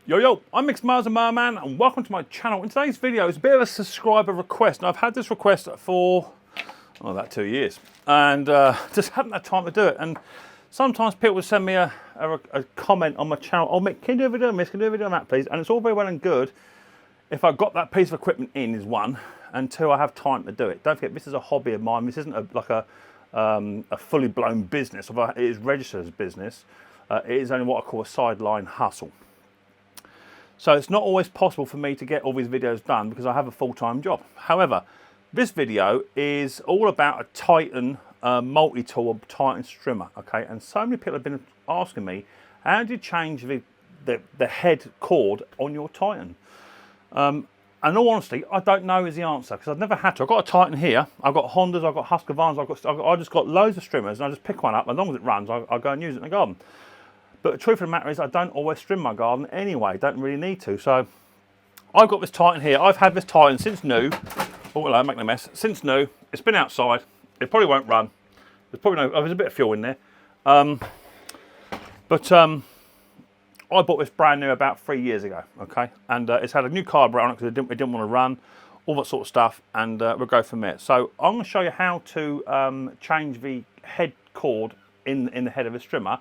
Yo, I'm Micks Mowers and Mower Man, and welcome to my channel. In today's video, it's a bit of a subscriber request, and I've had this request for about 2 years, and just haven't had time to do it. And sometimes people will send me a comment on my channel, "Oh, Mick, can you do a video on this? Can you do a video on that, please?" And it's all very well and good if I've got that piece of equipment in, is one, and two, I have time to do it. Don't forget, this is a hobby of mine. This isn't like a fully blown business. Although it is registered as a business, it is only what I call a sideline hustle. So it's not always possible for me to get all these videos done because I have a full-time job. However, this video is all about a Titan multi-tool, Titan strimmer, okay? And so many people have been asking me, how do you change the head cord on your Titan? And in all honesty, I don't know is the answer because I've never had to. I've got a Titan here, I've got Hondas, I've got Husqvarnas, I've just got loads of strimmers, and I just pick one up. As long as it runs, I'll go and use it in the garden. But the truth of the matter is I don't always trim my garden anyway, don't really need to. So I've got this Titan here. I've had this Titan since new. Oh, hello, making a mess. Since new, it's been outside. It probably won't run. There's probably no, there's a bit of fuel in there. I bought this brand new about 3 years ago, okay? And it's had a new carburetor on it because it didn't want to run, all that sort of stuff, and we'll go from there. So I'm going to show you how to change the head cord in the head of a strimmer,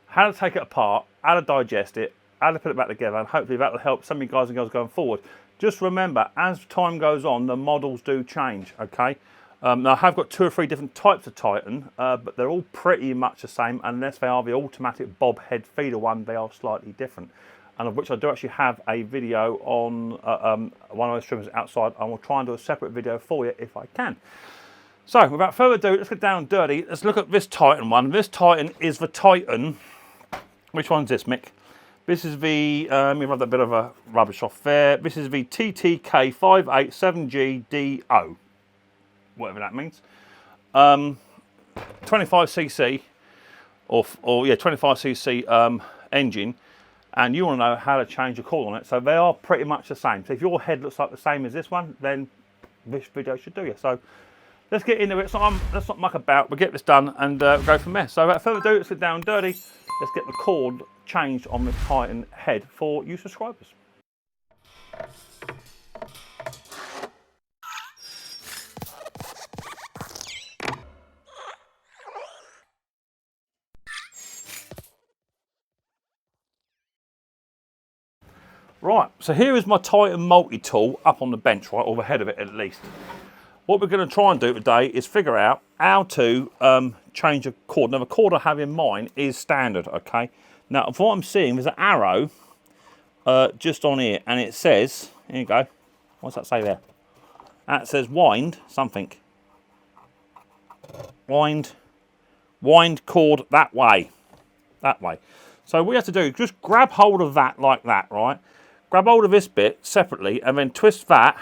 how to take it apart, how to digest it, how to put it back together, and hopefully that will help some of you guys and girls going forward. Just remember, as time goes on, the models do change, okay? Now I have got 2 or 3 different types of Titan, but they're all pretty much the same, unless they are the automatic bob head feeder one, they are slightly different. And of which I do actually have a video on one of those trimmers outside. I will try and do a separate video for you if I can. So without further ado, let's get down and dirty. Let's look at this Titan one. This Titan is the Titan. Which one's this, Mick? This is the, let me rub that bit of a rubbish off there. This is the TTK587GDO, whatever that means. 25cc, or yeah, 25cc engine, and you want to know how to change the cord on it. So they are pretty much the same. So if your head looks like the same as this one, then this video should do you. So let's get into it. Let's not muck about. We'll get this done and go from there. So without further ado, let's get down and dirty. Let's get the cord changed on the Titan head for you subscribers. Right, so here is my Titan multi-tool up on the bench, right, or the head of it at least. What we're going to try and do today is figure out how to change a cord. Now the cord I have in mind is standard, okay? Now from what I'm seeing, there's an arrow just on here, and it says, here you go, what's that say there? That says wind something. Wind cord that way. So what we have to do is just grab hold of that like that, right? Grab hold of this bit separately and then twist that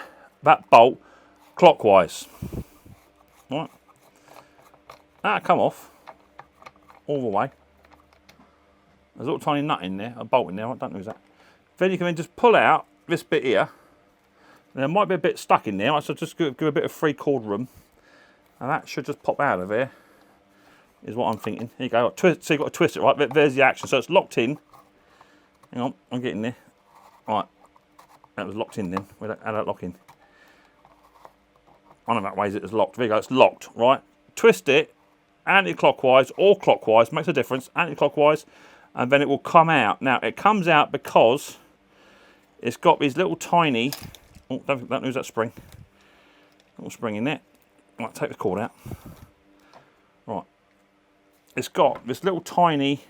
bolt clockwise. Right. That'll come off all the way. There's a little tiny nut in there, a bolt in there, I don't know exactly. Then you can then just pull out this bit here. And there might be a bit stuck in there, so just give a bit of free cord room. And that should just pop out of there, is what I'm thinking. Here you go, so you've got to twist it, right? There's the action, so it's locked in. Hang on, I'm getting there. Right, that was locked in then. How did that lock in? One of that ways it is locked. There you go, it's locked, right? Twist it anti-clockwise or clockwise, makes a difference, anti-clockwise, and then it will come out. Now, it comes out because it's got these little tiny, oh, don't lose that spring. Little spring in there. Right, take the cord out. Right. It's got this little tiny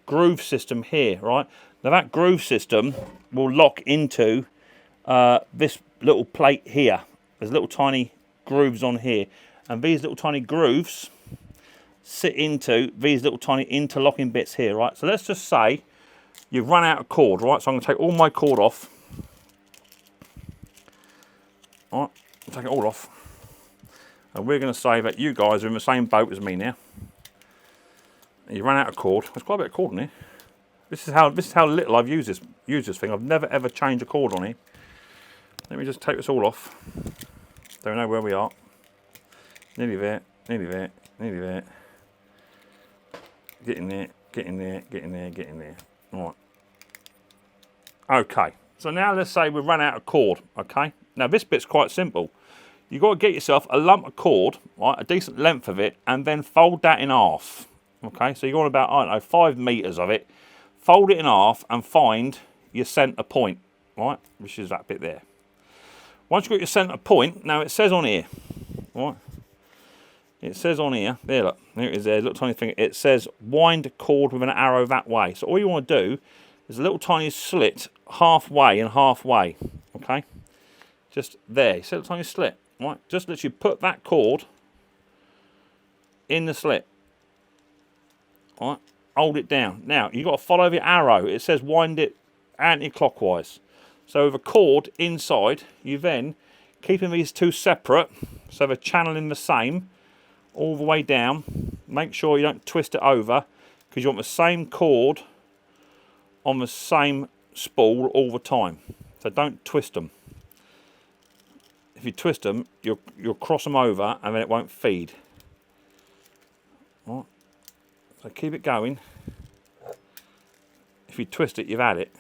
groove system here, right? Now that groove system will lock into this little plate here. There's little tiny grooves on here, and these little tiny grooves sit into these little tiny interlocking bits here, right? So let's just say you've run out of cord, right? So I'm going to take all my cord off. All right, take it all off, and we're going to say that you guys are in the same boat as me now. You run out of cord. There's quite a bit of cord in here. This is how little I've used this thing. I've never ever changed a cord on it. Let me just take this all off. Don't know where we are. Nearly there, nearly there, nearly there. Get in there, get in there, get in there, get in there. All right. Okay, so now let's say we've run out of cord, okay? Now this bit's quite simple. You've got to get yourself a lump of cord, right, a decent length of it, and then fold that in half, okay? So you're on about, I don't know, 5 meters of it. Fold it in half and find your centre point, right, which is that bit there. Once you've got your centre point, now it says on here, right, it says on here, there, look, there it is there, little tiny thing, it says wind cord with an arrow that way. So all you want to do is a little tiny slit halfway and halfway, okay? Just there, you see a little tiny slit, right? Just literally put that cord in the slit, right? Hold it down. Now, you've got to follow the arrow. It says wind it anti-clockwise. So with a cord inside, you then, keeping these two separate, so they're channeling the same, all the way down. Make sure you don't twist it over, because you want the same cord on the same spool all the time. So don't twist them. If you twist them, you'll cross them over and then it won't feed. Right. So keep it going. If you twist it, you've had it.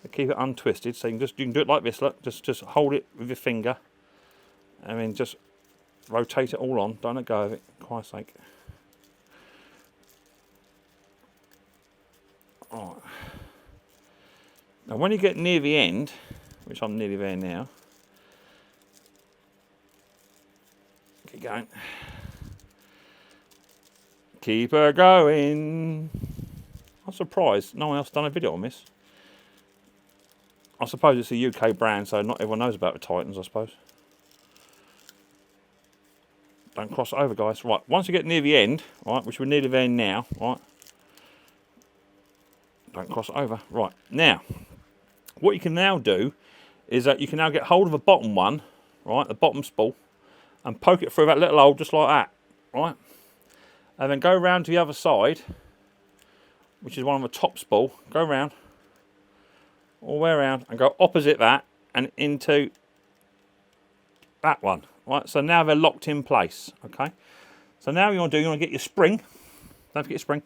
So keep it untwisted. So you can do it like this. Look, just hold it with your finger, and then just rotate it all on. Don't let go of it, for Christ's sake. Right. Now when you get near the end, which I'm nearly there now, keep going. Keep her going. I'm surprised no one else done a video on this. I suppose it's a UK brand, so not everyone knows about the Titans, I suppose. Don't cross it over, guys. Right, once you get near the end, right, which we're nearly there now, right, don't cross it over. Right, now, what you can now do is that you can now get hold of the bottom one, right, the bottom spool, and poke it through that little hole just like that, right? And then go round to the other side, which is one on the top spool, go round, all the way around, and go opposite that and into that one, right? So now they're locked in place, okay? So now what you want to get your spring, don't forget your spring,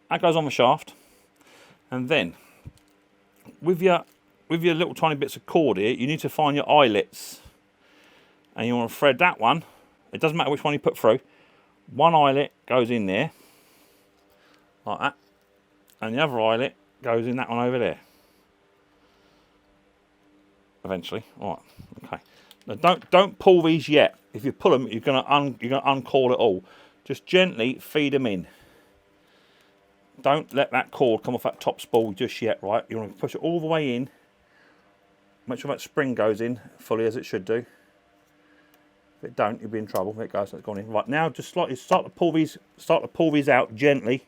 that goes on the shaft, and then with your little tiny bits of cord here, you need to find your eyelets, and you want to thread that one. It doesn't matter which one you put through. One eyelet goes in there, like that, and the other eyelet goes in that one over there. Eventually, all right, okay. Now don't pull these yet. If you pull them, you're gonna uncoil it all. Just gently feed them in. Don't let that cord come off that top spool just yet, right? You want to push it all the way in. Make sure that spring goes in fully as it should do. If it don't, you'll be in trouble. There it goes, that's gone in. Right, now just slightly start to pull these out gently.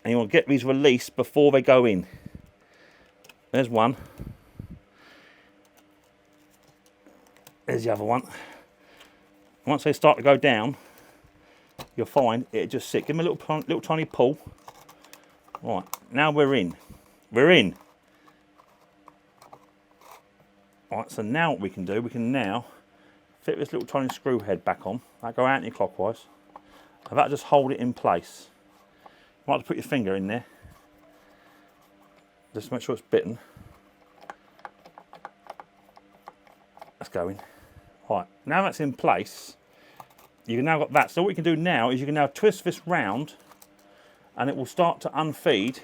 And you want to get these released before they go in. There's one. There's the other one. Once they start to go down, you'll find it just sit. Give them a little tiny pull. Right, now we're in. We're in. Right, so now what we can do, we can now fit this little tiny screw head back on. That go anti-clockwise. And that'll just hold it in place. You might have to put your finger in there. Just to make sure it's bitten. That's going. Right, now that's in place, you've now got that. So what you can do now is you can now twist this round and it will start to unfeed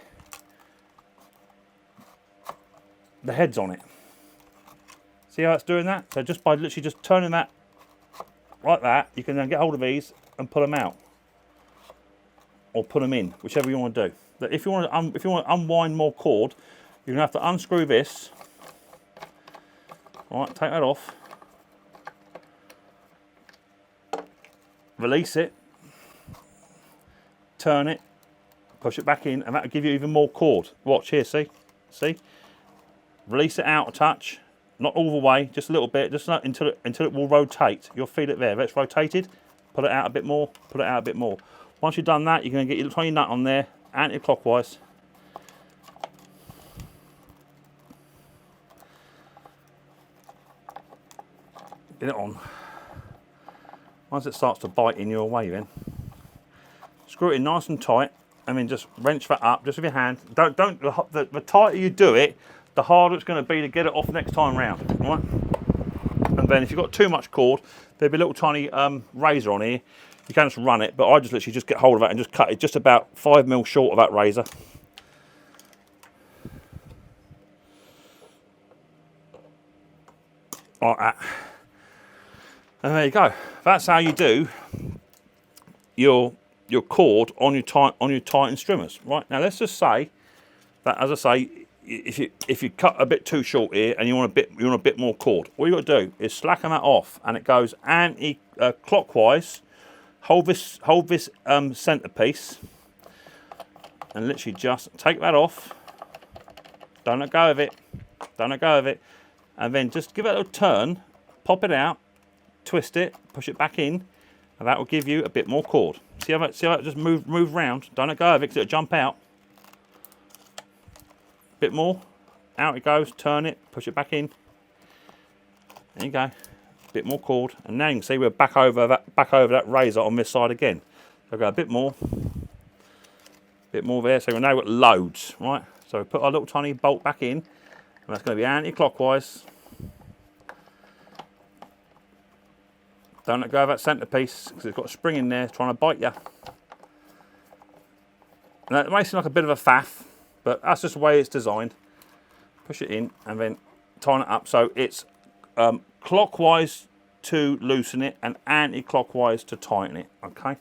the heads on it. See how it's doing that? So just by literally just turning that like that, you can then get hold of these and pull them out. Or put them in, whichever you want to do. But if you want to unwind more cord, you're going to have to unscrew this. All right, take that off. Release it. Turn it. Push it back in, and that'll give you even more cord. Watch here, see? See? Release it out a touch. Not all the way, just a little bit, just until it will rotate. You'll feel it there. If it's rotated, pull it out a bit more, pull it out a bit more. Once you've done that, you're going to get your tiny nut on there, anti-clockwise. Get it on. Once it starts to bite in your way then, screw it in nice and tight, and then just wrench that up just with your hand. The tighter you do it, the harder it's going to be to get it off next time round. Right? And then if you've got too much cord, there'll be a little tiny razor on here. You can just run it, but I just literally just get hold of that and just cut it just about 5mm short of that razor. Like that. And there you go. That's how you do your cord on your Titan strimmers. Right, now let's just say that, as I say, if you cut a bit too short here and you want a bit more cord, all you got to do is slacken that off, and it goes anti-clockwise. Hold this centerpiece, and literally just take that off. Don't let go of it. Don't let go of it, and then just give it a little turn, pop it out, twist it, push it back in, and that will give you a bit more cord. See how it just move round? Don't let go of it because it'll jump out. Bit more, out it goes, turn it, push it back in. There you go, bit more cord, and now you can see we're back over that razor on this side again. So go a bit more there. So we've now got loads, right? So we put our little tiny bolt back in, and that's going to be anti-clockwise. Don't let go of that centerpiece because it's got a spring in there trying to bite you. Now it may seem like a bit of a faff, but that's just the way it's designed. Push it in and then tighten it up so it's clockwise to loosen it and anti-clockwise to tighten it, okay?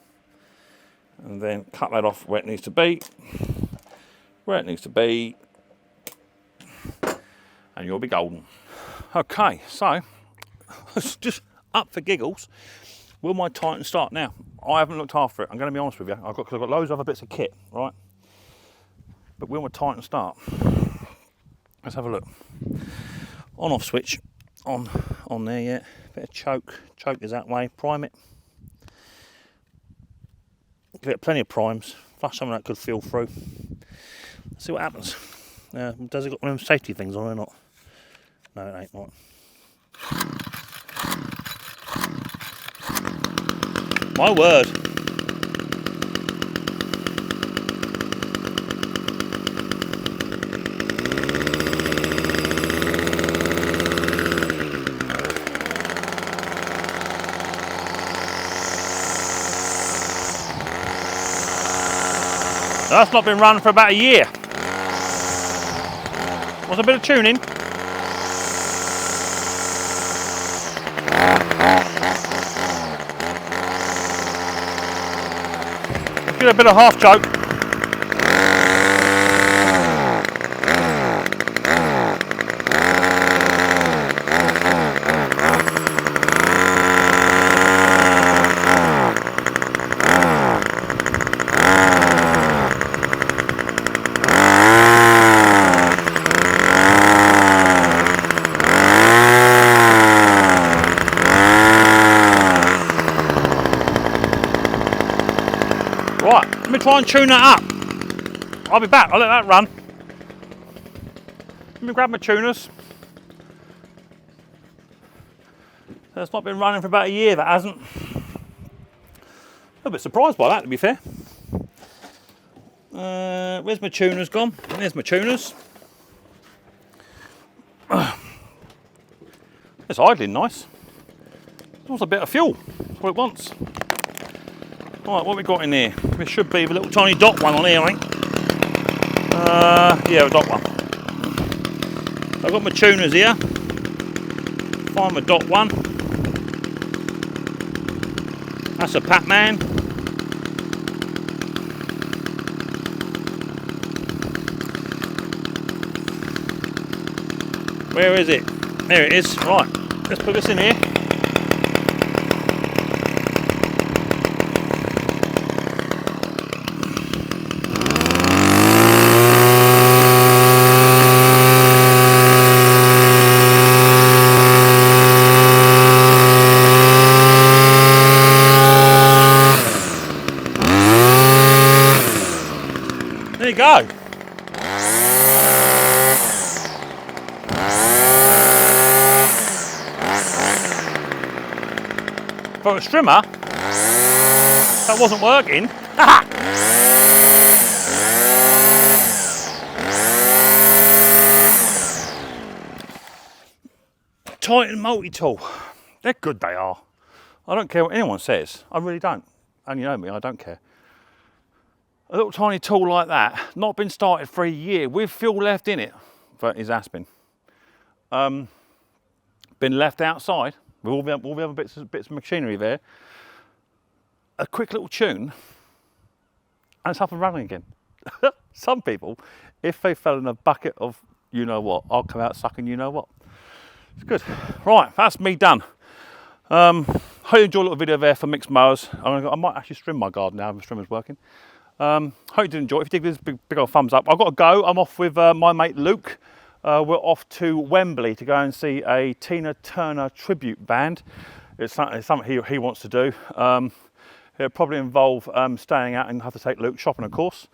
And then cut that off where it needs to be. Where it needs to be. And you'll be golden. Okay, so just up for giggles, will my Titan start now? I haven't looked after it, I'm going to be honest with you. I've got loads of other bits of kit, right? But will my Titan start? Let's have a look. On-off switch on there, yeah. Bit of choke is that way. Prime it. Give it plenty of primes. Flush some of that good feel through. Let's see what happens. Does it got one of them safety things on or not? No, it ain't. Right. My word. That's not been run for about a year. Wants a bit of tuning. Get a bit of half choke. Right, let me try and tune that up. I'll be back, I'll let that run. Let me grab my tuners. It's not been running for about a year, that hasn't. A little bit surprised by that, to be fair. Where's my tuners gone? There's my tuners. It's idling nice. It wants a bit of fuel, that's what it wants. Right, what have we got in here? There should be the little tiny dot one on here, I think. Yeah, a dot one. I've got my tuners here. Find my dot one. That's a Pac-Man. Where is it? There it is. Right, let's put this in here. There you go. For a strimmer, that wasn't working. Titan multi-tool. They're good, they are. I don't care what anyone says. I really don't. And you know me, I don't care. A little tiny tool like that, not been started for a year, with fuel left in it, for Disassembling. Been left outside with all the other bits of machinery there. A quick little tune, and it's up and running again. Some people, if they fell in a bucket of you know what, I'll come out sucking you know what. It's good. Right, that's me done. Hope you enjoyed a little video there for Micks Mowers. I might actually trim my garden now, the trimmer's working. Hope you did enjoy it. If you did, give this big old thumbs up. I've got to go. I'm off with my mate Luke. We're off to Wembley to go and see a Tina Turner tribute band. It's something he wants to do. It'll probably involve staying out and have to take Luke shopping, of course.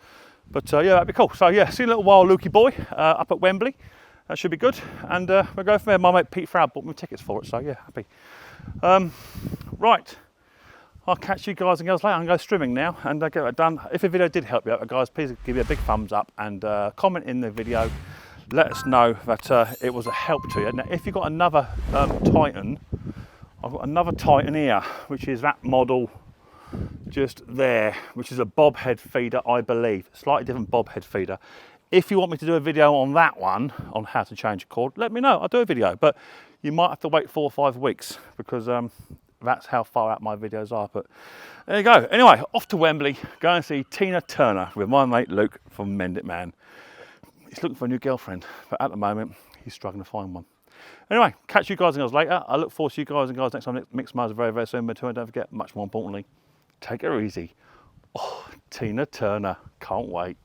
But yeah, that'd be cool. So yeah, see you in a little while, Lukey boy, up at Wembley. That should be good. And we'll go from there. My mate Pete Froud bought me tickets for it, so yeah, happy. Right, I'll catch you guys and girls later. I'm going to go strimming now and get that done. If the video did help you out, guys, please give me a big thumbs up and comment in the video. Let us know that it was a help to you. Now, if you've got another Titan, I've got another Titan here, which is that model just there, which is a bob head feeder, I believe. Slightly different bob head feeder. If you want me to do a video on that one, on how to change a cord, let me know. I'll do a video, but you might have to wait 4 or 5 weeks because that's how far out my videos are. But there you go. Anyway, off to Wembley, go and see Tina Turner with my mate Luke from Mend It Man. He's looking for a new girlfriend, but at the moment, he's struggling to find one. Anyway, catch you guys and girls later. I look forward to you guys and girls next time. Micks Mowers very, very soon. But don't forget, much more importantly, take her easy. Oh, Tina Turner, can't wait.